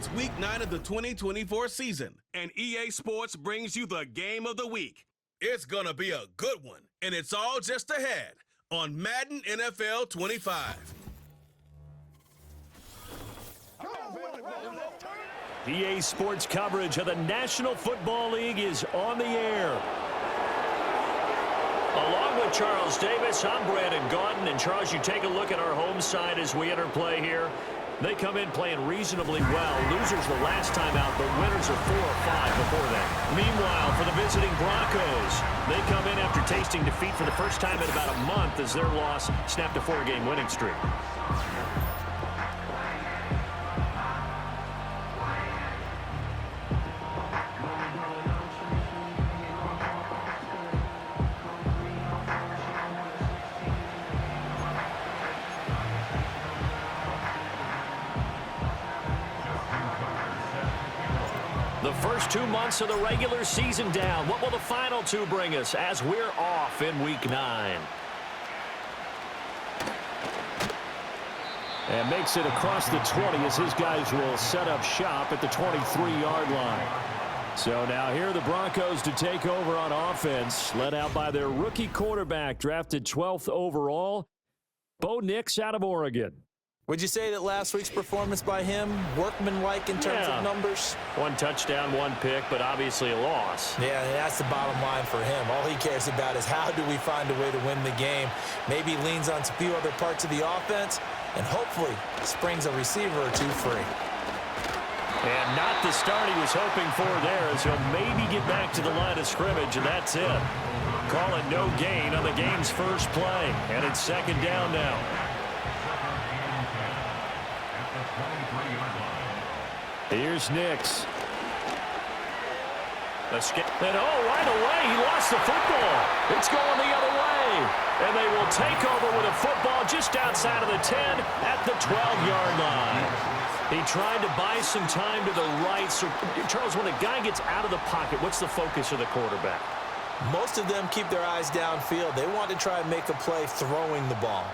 It's Week 9 of the 2024 season, and EA Sports brings you the game of the week. It's gonna be a good one, and it's all just ahead on Madden NFL 25. EA Sports coverage of the National Football League is on the air. Along with Charles Davis, I'm Brandon Gaudin. And Charles, you take a look at our home side as we enter play here. They come in playing reasonably well. Losers the last time out, but winners are 4 or 5 before that. Meanwhile, for the visiting Broncos, they come in after tasting defeat for the first time in about a month as their loss snapped a 4-game winning streak. The first 2 months of the regular season down. What will the final 2 bring us as we're off in Week 9? And makes it across the 20 as his guys will set up shop at the 23-yard line. So now here are the Broncos to take over on offense, led out by their rookie quarterback, drafted 12th overall, Bo Nix out of Oregon. Would you say that last week's performance by him, workmanlike in terms of numbers? 1 touchdown, 1 pick, but obviously a loss. Yeah, that's the bottom line for him. All he cares about is how do we find a way to win the game. Maybe leans on a few other parts of the offense, and hopefully springs a receiver or 2 free. And not the start he was hoping for there, as he'll maybe get back to the line of scrimmage, and that's it. Call it no gain on the game's first play, and it's 2nd down now. Here's Nix. And right away, he lost the football. It's going the other way. And they will take over with a football just outside of the 10 at the 12-yard line. He tried to buy some time to the right. So, Charles, when a guy gets out of the pocket, what's the focus of the quarterback? Most of them keep their eyes downfield. They want to try and make a play throwing the ball.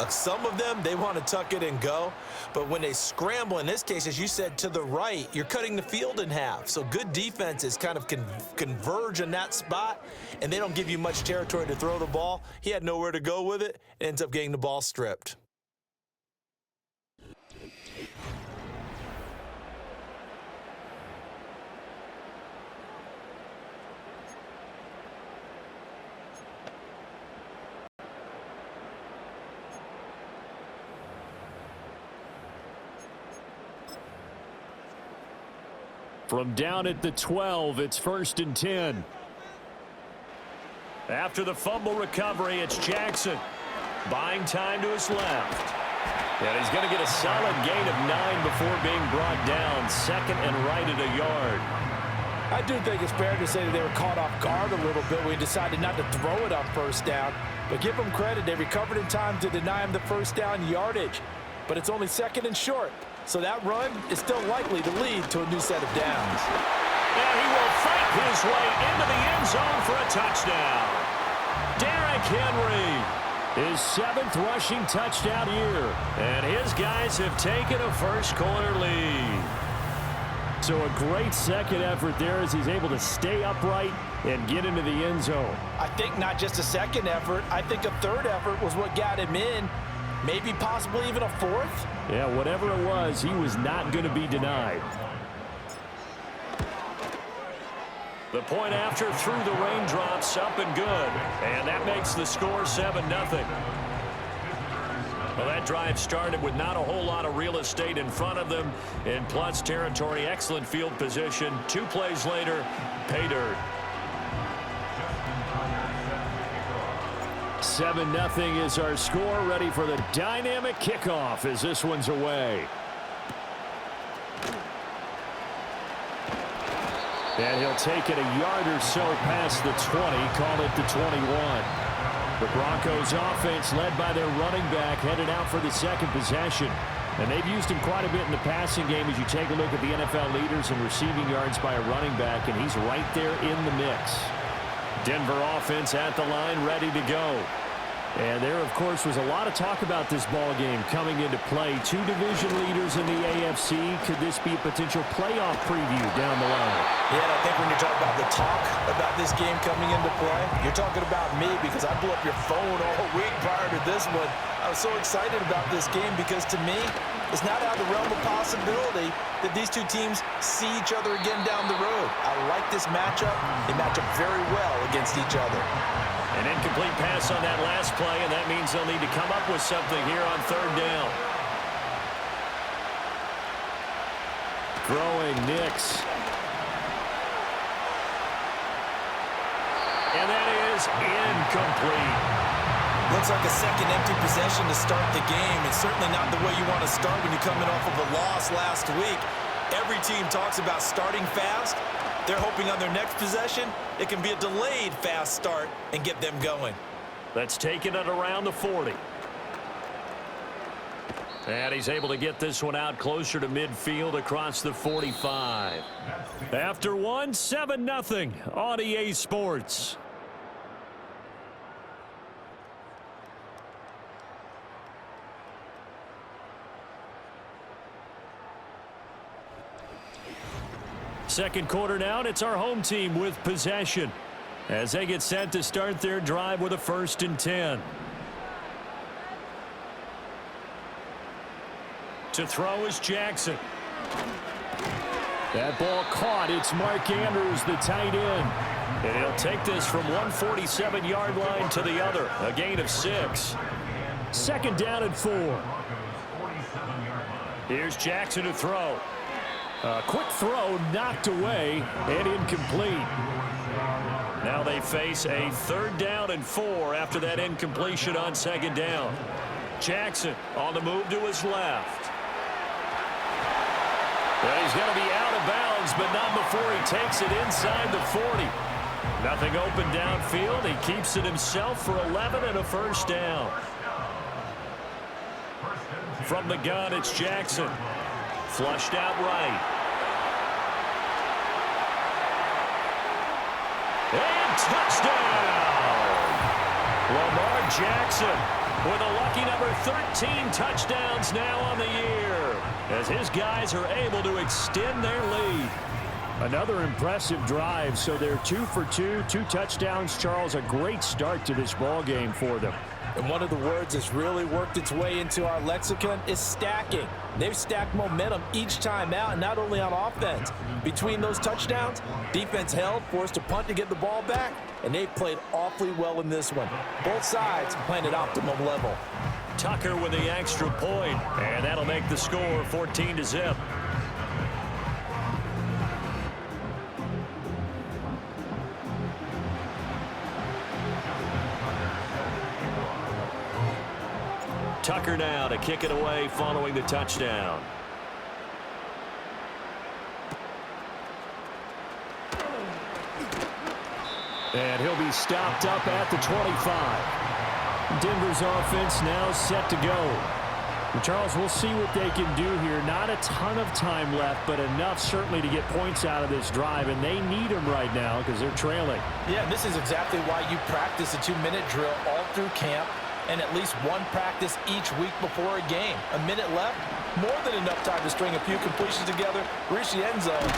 Some of them, they want to tuck it and go. But when they scramble, in this case, as you said, to the right, you're cutting the field in half. So good defenses kind of converge in that spot, and they don't give you much territory to throw the ball. He had nowhere to go with it, ends up getting the ball stripped. From down at the 12, it's 1st and 10. After the fumble recovery, it's Jackson. Buying time to his left. And he's going to get a solid gain of 9 before being brought down. 2nd and right at a yard. I do think it's fair to say that they were caught off guard a little bit when he decided not to throw it on 1st down. But give them credit. They recovered in time to deny him the 1st down yardage. But it's only 2nd and short. So that run is still likely to lead to a new set of downs. And he will fight his way into the end zone for a touchdown. Derrick Henry, his 7th rushing touchdown year. And his guys have taken a first-quarter lead. So a great second effort there as he's able to stay upright and get into the end zone. I think not just a second effort. I think a 3rd effort was what got him in. Maybe possibly even a 4th. Yeah, whatever it was, he was not going to be denied. The point after through the raindrops, up and good. And that makes the score 7-0. Well, that drive started with not a whole lot of real estate in front of them. In plus territory, excellent field position. 2 plays later, pay dirt. 7-0 is our score, ready for the dynamic kickoff as this one's away. And he'll take it a yard or so past the 20, call it the 21. The Broncos offense led by their running back headed out for the 2nd possession. And they've used him quite a bit in the passing game as you take a look at the NFL leaders in receiving yards by a running back, and he's right there in the mix. Denver offense at the line, ready to go. And there, of course, was a lot of talk about this ball game coming into play. Two division leaders in the AFC. Could this be a potential playoff preview down the line? Yeah, and I think when you talk about the talk about this game coming into play, you're talking about me because I blew up your phone all week prior to this one. I was so excited about this game because, to me, it's not out of the realm of possibility that these two teams see each other again down the road. I like this matchup. They match up very well against each other. An incomplete pass on that last play, and that means they'll need to come up with something here on third down. Throwing Nix. And that is incomplete. Looks like a second empty possession to start the game. It's certainly not the way you want to start when you're coming off of a loss last week. Every team talks about starting fast. They're hoping on their next possession, it can be a delayed fast start and get them going. That's taken it around the 40. And he's able to get this one out closer to midfield across the 45. After one, 7-0 on EA Sports. Second quarter now, and it's our home team with possession as they get set to start their drive with a 1st and 10. To throw is Jackson. That ball caught. It's Mark Andrews, the tight end. And he'll take this from 147-yard line to the other. A gain of 6. 2nd down and 4. Here's Jackson to throw. A quick throw knocked away and incomplete. Now they face a 3rd down and 4 after that incompletion on 2nd down. Jackson on the move to his left. Well, he's going to be out of bounds, but not before he takes it inside the 40. Nothing open downfield. He keeps it himself for 11 and a 1st down. From the gun, it's Jackson. Flushed out right. And touchdown! Lamar Jackson with a lucky number 13 touchdowns now on the year as his guys are able to extend their lead. Another impressive drive, so they're 2 for 2, 2 touchdowns. Charles, a great start to this ball game for them. And one of the words that's really worked its way into our lexicon is stacking. They've stacked momentum each time out, and not only on offense. Between those touchdowns, defense held, forced to punt to get the ball back, and they've played awfully well in this one. Both sides playing at optimum level. Tucker with the extra point, and that'll make the score 14-0. Tucker now to kick it away following the touchdown. And he'll be stopped up at the 25. Denver's offense now set to go. And Charles, we'll see what they can do here. Not a ton of time left, but enough certainly to get points out of this drive, and they need them right now because they're trailing. Yeah, this is exactly why you practice a 2-minute drill all through camp, and at least one practice each week before a game. A minute left, more than enough time to string a few completions together, reach the end zone.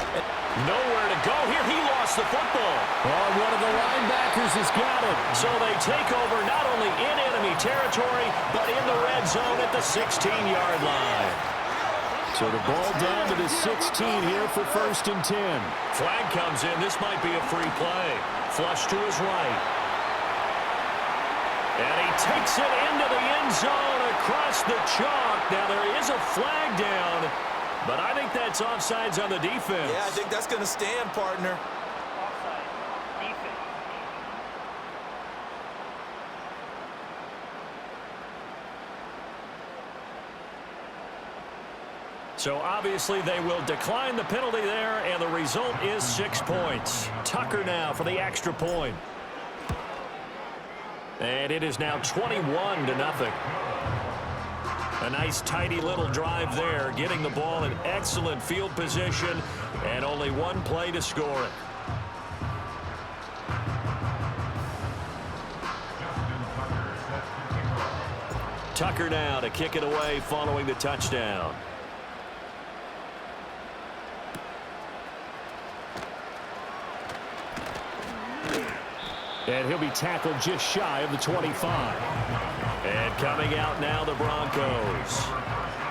Nowhere to go here. He lost the football. Oh, one of the linebackers has got it. So they take over not only in enemy territory, but in the red zone at the 16-yard line. So the ball down to the 16 here for 1st and 10. Flag comes in. This might be a free play. Flush to his right. And he takes it into the end zone across the chalk. Now there is a flag down, but I think that's offsides on the defense. Yeah, I think that's going to stand, partner. So obviously they will decline the penalty there, and the result is 6 points. Tucker now for the extra point. And it is now 21-0. A nice, tidy little drive there, getting the ball in excellent field position, and only one play to score it. Tucker now to kick it away following the touchdown. And he'll be tackled just shy of the 25. And coming out now, the Broncos.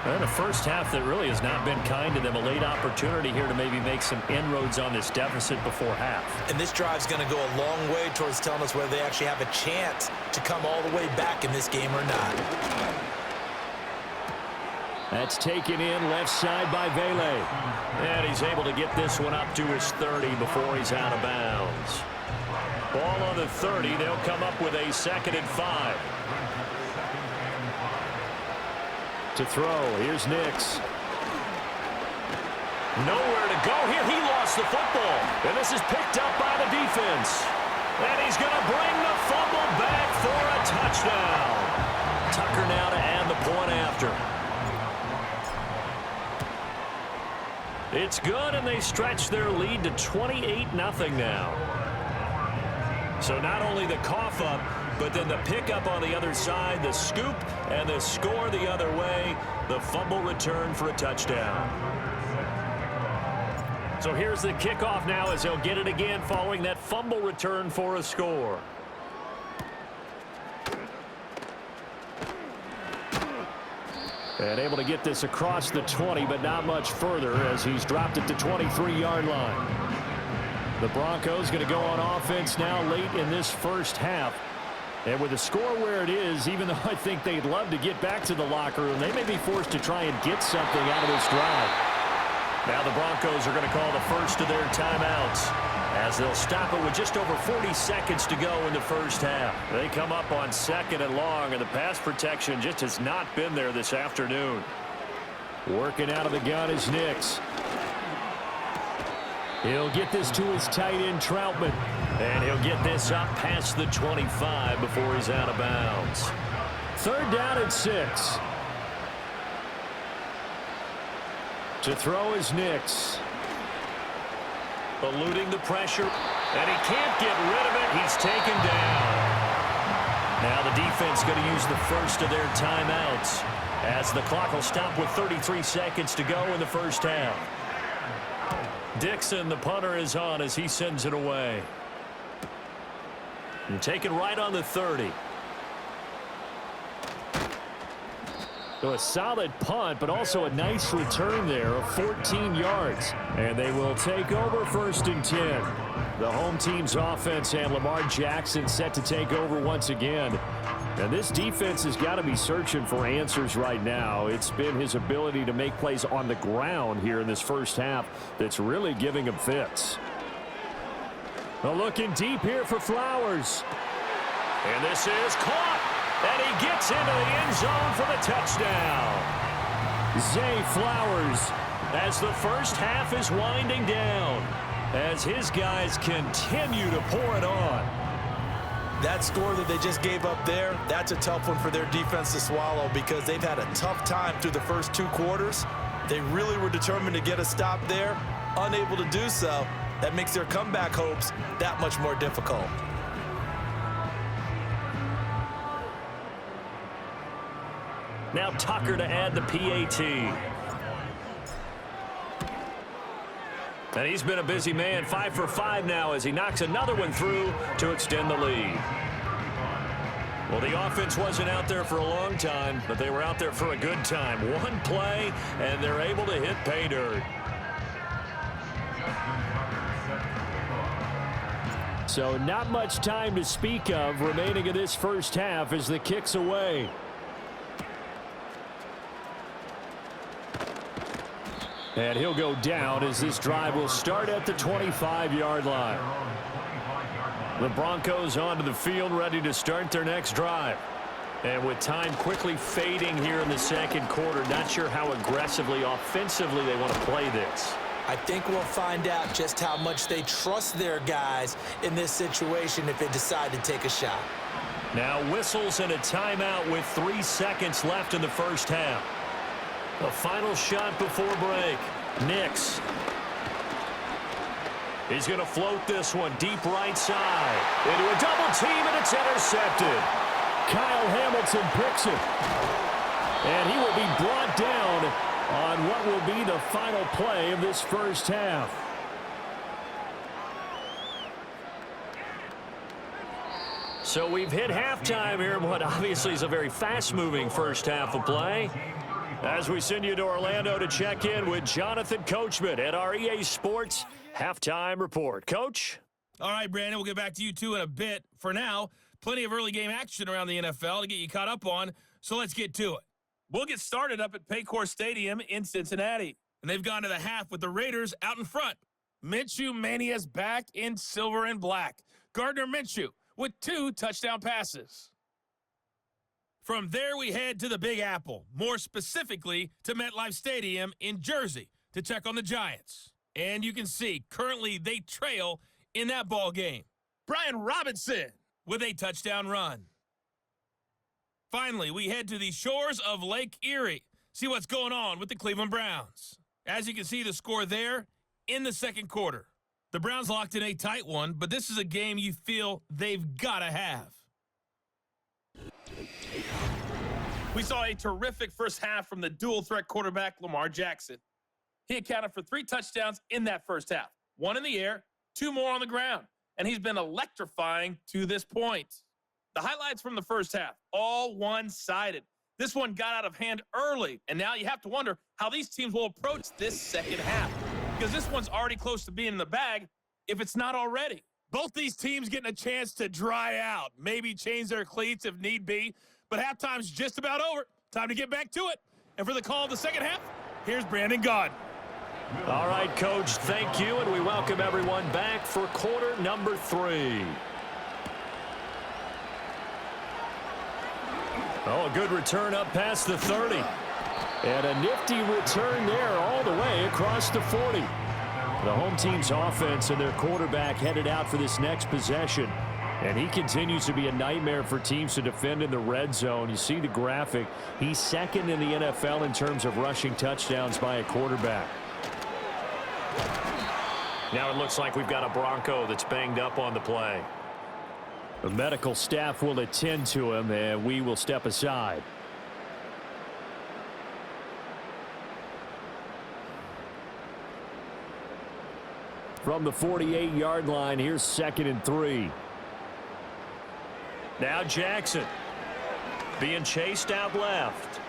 And a first half that really has not been kind to them. A late opportunity here to maybe make some inroads on this deficit before half. And this drive's going to go a long way towards telling us whether they actually have a chance to come all the way back in this game or not. That's taken in left side by Vele. And he's able to get this one up to his 30 before he's out of bounds. Ball on the 30. They'll come up with a 2nd and 5. To throw. Here's Nix. Nowhere to go here. He lost the football. And this is picked up by the defense. And he's going to bring the fumble back for a touchdown. Tucker now to add the point after. It's good, and they stretch their lead to 28-0 now. So not only the cough up, but then the pickup on the other side, the scoop, and the score the other way, the fumble return for a touchdown. So here's the kickoff now as he'll get it again following that fumble return for a score. And able to get this across the 20, but not much further as he's dropped it to 23-yard line. The Broncos going to go on offense now late in this first half. And with the score where it is, even though I think they'd love to get back to the locker room, they may be forced to try and get something out of this drive. Now the Broncos are going to call the first of their timeouts as they'll stop it with just over 40 seconds to go in the first half. They come up on 2nd and long, and the pass protection just has not been there this afternoon. Working out of the gun is Nix. He'll get this to his tight end, Troutman. And he'll get this up past the 25 before he's out of bounds. 3rd down and 6. To throw is Nix. Eluding the pressure, and he can't get rid of it. He's taken down. Now the defense going to use the first of their timeouts as the clock will stop with 33 seconds to go in the first half. Dixon, the punter, is on as he sends it away. And taken right on the 30. So a solid punt, but also a nice return there of 14 yards. And they will take over 1st and 10. The home team's offense and Lamar Jackson set to take over once again. And this defense has got to be searching for answers right now. It's been his ability to make plays on the ground here in this first half that's really giving him fits. Well, looking deep here for Flowers. And this is caught. And he gets into the end zone for the touchdown. Zay Flowers. As the first half is winding down, as his guys continue to pour it on. That score that they just gave up there, that's a tough one for their defense to swallow because they've had a tough time through the first 2 quarters. They really were determined to get a stop there, unable to do so. That makes their comeback hopes that much more difficult. Now Tucker to add the PAT. And he's been a busy man, 5 for 5 now as he knocks another one through to extend the lead. Well, the offense wasn't out there for a long time, but they were out there for a good time. One play, and they're able to hit pay dirt. So not much time to speak of remaining in this first half as the kick's away. And he'll go down as this drive will start at the 25-yard line. The Broncos onto the field ready to start their next drive. And with time quickly fading here in the second quarter, not sure how aggressively, offensively they want to play this. I think we'll find out just how much they trust their guys in this situation if they decide to take a shot. Now whistles and a timeout with 3 seconds left in the first half. The final shot before break. Nix. He's going to float this one deep right side. Into a double team, and it's intercepted. Kyle Hamilton picks it. And he will be brought down on what will be the final play of this first half. So we've hit halftime here in what obviously is a very fast-moving first half of play. As we send you to Orlando to check in with Jonathan Coachman at our EA Sports Halftime Report. Coach? All right, Brandon, we'll get back to you two in a bit. For now, plenty of early game action around the NFL to get you caught up on, so let's get to it. We'll get started up at Paycor Stadium in Cincinnati. And they've gone to the half with the Raiders out in front. Minshew Mania's back in silver and black. Gardner Minshew with 2 touchdown passes. From there, we head to the Big Apple, more specifically to MetLife Stadium in Jersey to check on the Giants. And you can see, currently they trail in that ball game. Brian Robinson with a touchdown run. Finally, we head to the shores of Lake Erie, see what's going on with the Cleveland Browns. As you can see, the score there in the second quarter. The Browns locked in a tight one, but this is a game you feel they've got to have. We saw a terrific first half from the dual-threat quarterback, Lamar Jackson. He accounted for 3 touchdowns in that first half. 1 in the air, 2 more on the ground. And he's been electrifying to this point. The highlights from the first half, all one-sided. This one got out of hand early, and now you have to wonder how these teams will approach this second half. Because this one's already close to being in the bag, if it's not already. Both these teams getting a chance to dry out, maybe change their cleats if need be. But halftime's just about over. Time to get back to it. And for the call of the second half, here's Brandon Gaudin. All right, Coach, thank you, and we welcome everyone back for quarter number 3. Oh, a good return up past the 30. And a nifty return there all the way across the 40. The home team's offense and their quarterback headed out for this next possession. And he continues to be a nightmare for teams to defend in the red zone. You see the graphic. He's second in the NFL in terms of rushing touchdowns by a quarterback. Now it looks like we've got a Bronco that's banged up on the play. The medical staff will attend to him, and we will step aside. From the 48-yard line, here's 2nd and 3. Now Jackson being chased out left.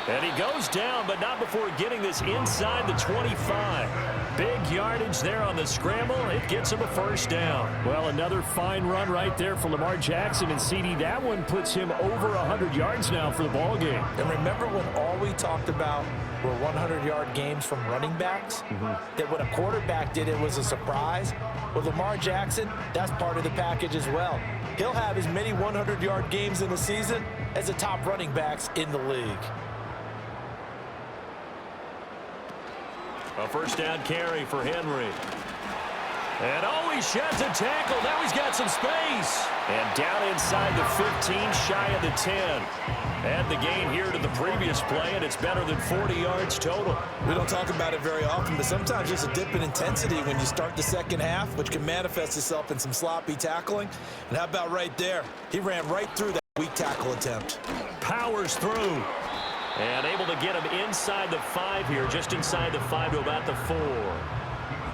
And he goes down, but not before getting this inside the 25. Big yardage there on the scramble. It gets him a first down. Well, another fine run right there for Lamar Jackson. And CD, that one puts him over 100 yards now for the ball game. And remember when all we talked about were 100-yard games from running backs? That when a quarterback did it was a surprise? With Lamar Jackson, that's part of the package as well. He'll have as many 100-yard games in a season as the top running backs in the league. A first down carry for Henry. And he sheds a tackle. Now he's got some space. And down inside the 15, shy of the 10. Add the gain here to the previous play, and it's better than 40 yards total. We don't talk about it very often, but sometimes there's a dip in intensity when you start the second half, which can manifest itself in some sloppy tackling. And how about right there? He ran right through that weak tackle attempt. Powers through. And able to get him inside the 5 here, just inside the 5 to about the 4.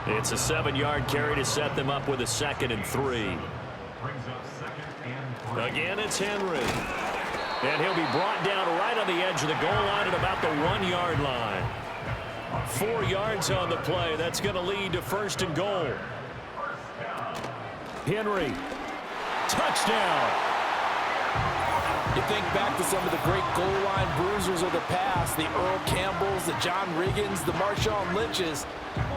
It's a 7-yard carry to set them up with a 2nd and 3. Again, it's Henry. And he'll be brought down right on the edge of the goal line at about the 1-yard line. 4 yards on the play. That's going to lead to 1st and goal. Henry. Touchdown. You think back to some of the great goal line bruisers of the past, the Earl Campbells, the John Riggins, the Marshawn Lynches.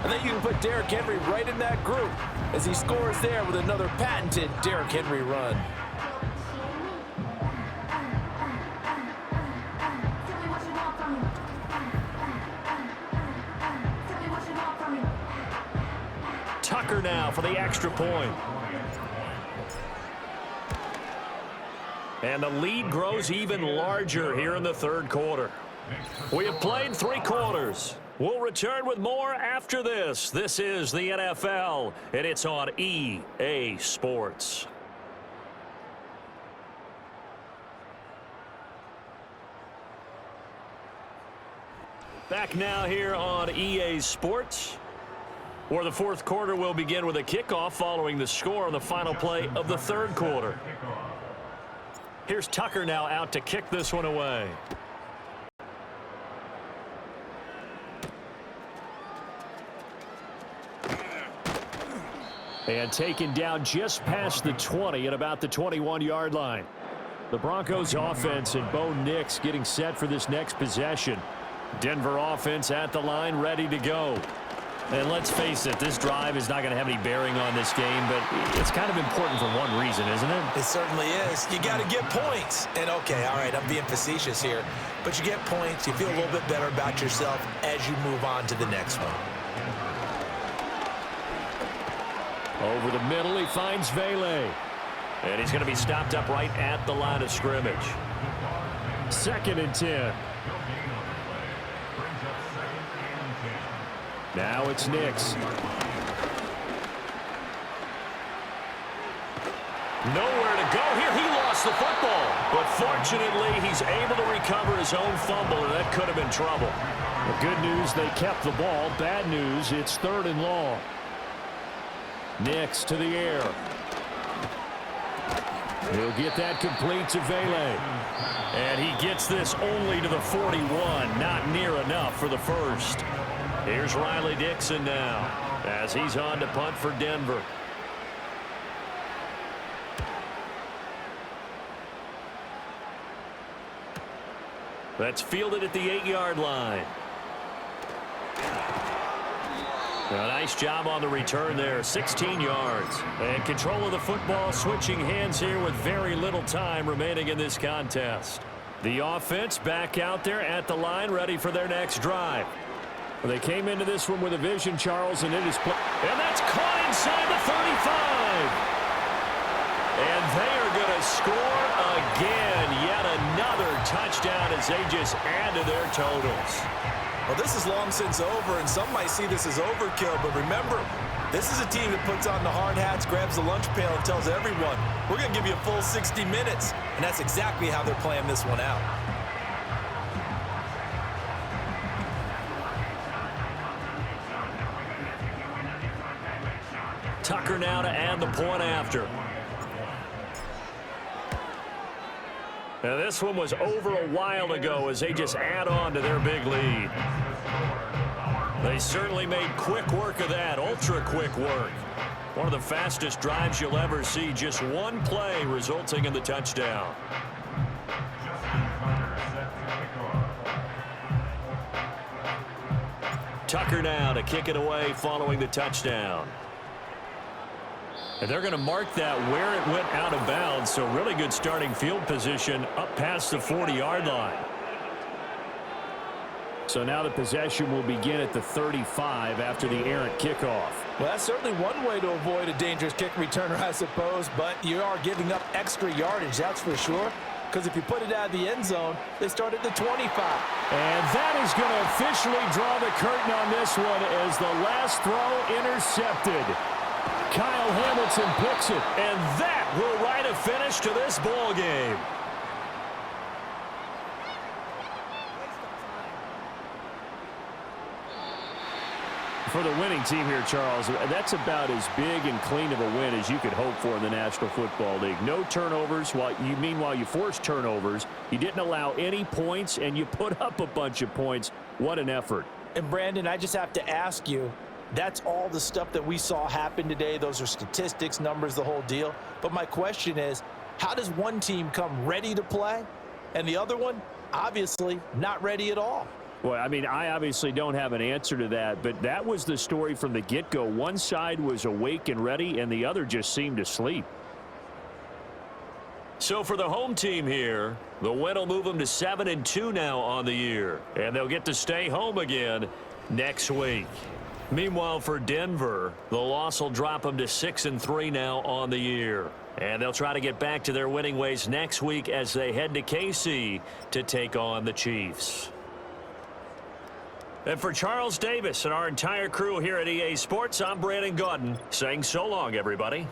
And then you can put Derrick Henry right in that group as he scores there with another patented Derrick Henry run. Tucker now for the extra point. And the lead grows even larger here in the 3rd quarter. We have played 3 quarters. We'll return with more after this. This is the NFL, and it's on EA Sports. Back now here on EA Sports, where the fourth quarter will begin with a kickoff following the score on the final play of the third quarter. Here's Tucker now out to kick this one away. And taken down just past the 20 at about the 21-yard line. The Broncos offense and Bo Nix getting set for this next possession. Denver offense at the line, ready to go. And let's face it, this drive is not going to have any bearing on this game, but it's kind of important for one reason, isn't it? It certainly is. You got to get points. And, okay, all right, I'm being facetious here. But you get points, you feel a little bit better about yourself as you move on to the next one. Over the middle, he finds Vele. And he's going to be stopped up right at the line of scrimmage. 2nd and 10. Now it's Nix. Nowhere to go here. He lost the football. But fortunately, he's able to recover his own fumble, and that could have been trouble. The good news, they kept the ball. Bad news, it's 3rd and long. Nix to the air. He'll get that complete to Vele. And he gets this only to the 41. Not near enough for the first. Here's Riley Dixon now as he's on to punt for Denver. That's fielded at the 8-yard line. A nice job on the return there, 16 yards. And control of the football, switching hands here with very little time remaining in this contest. The offense back out there at the line, ready for their next drive. Well, they came into this one with a vision, Charles, and it is and that's caught inside the 35. And they are going to score again. Yet another touchdown as they just add to their totals. Well, this is long since over, and some might see this as overkill, but remember, this is a team that puts on the hard hats, grabs the lunch pail, and tells everyone, we're going to give you a full 60 minutes, and that's exactly how they're playing this one out. Tucker now to add the point after. Now this one was over a while ago as they just add on to their big lead. They certainly made quick work of that, ultra quick work. One of the fastest drives you'll ever see, just one play resulting in the touchdown. Tucker now to kick it away following the touchdown. And they're going to mark that where it went out of bounds, so really good starting field position up past the 40-yard line. So now the possession will begin at the 35 after the errant kickoff. Well, that's certainly one way to avoid a dangerous kick returner, I suppose, but you are giving up extra yardage, that's for sure. Because if you put it out of the end zone, they start at the 25. And that is going to officially draw the curtain on this one as the last throw intercepted. Kyle Hamilton picks it. And that will write a finish to this ball game. For the winning team here, Charles, that's about as big and clean of a win as you could hope for in the National Football League. No turnovers. Meanwhile, you forced turnovers. You didn't allow any points, and you put up a bunch of points. What an effort. And, Brandon, I just have to ask you, that's all the stuff that we saw happen today. Those are statistics, numbers, the whole deal. But my question is, how does one team come ready to play, and the other one, obviously, not ready at all? Well, I mean, I obviously don't have an answer to that, but that was the story from the get-go. One side was awake and ready, and the other just seemed to sleep. So for the home team here, the win will move them to 7-2 now on the year, and they'll get to stay home again next week. Meanwhile, for Denver, the loss will drop them to 6-3 now on the year. And they'll try to get back to their winning ways next week as they head to KC to take on the Chiefs. And for Charles Davis and our entire crew here at EA Sports, I'm Brandon Gaudin saying so long, everybody.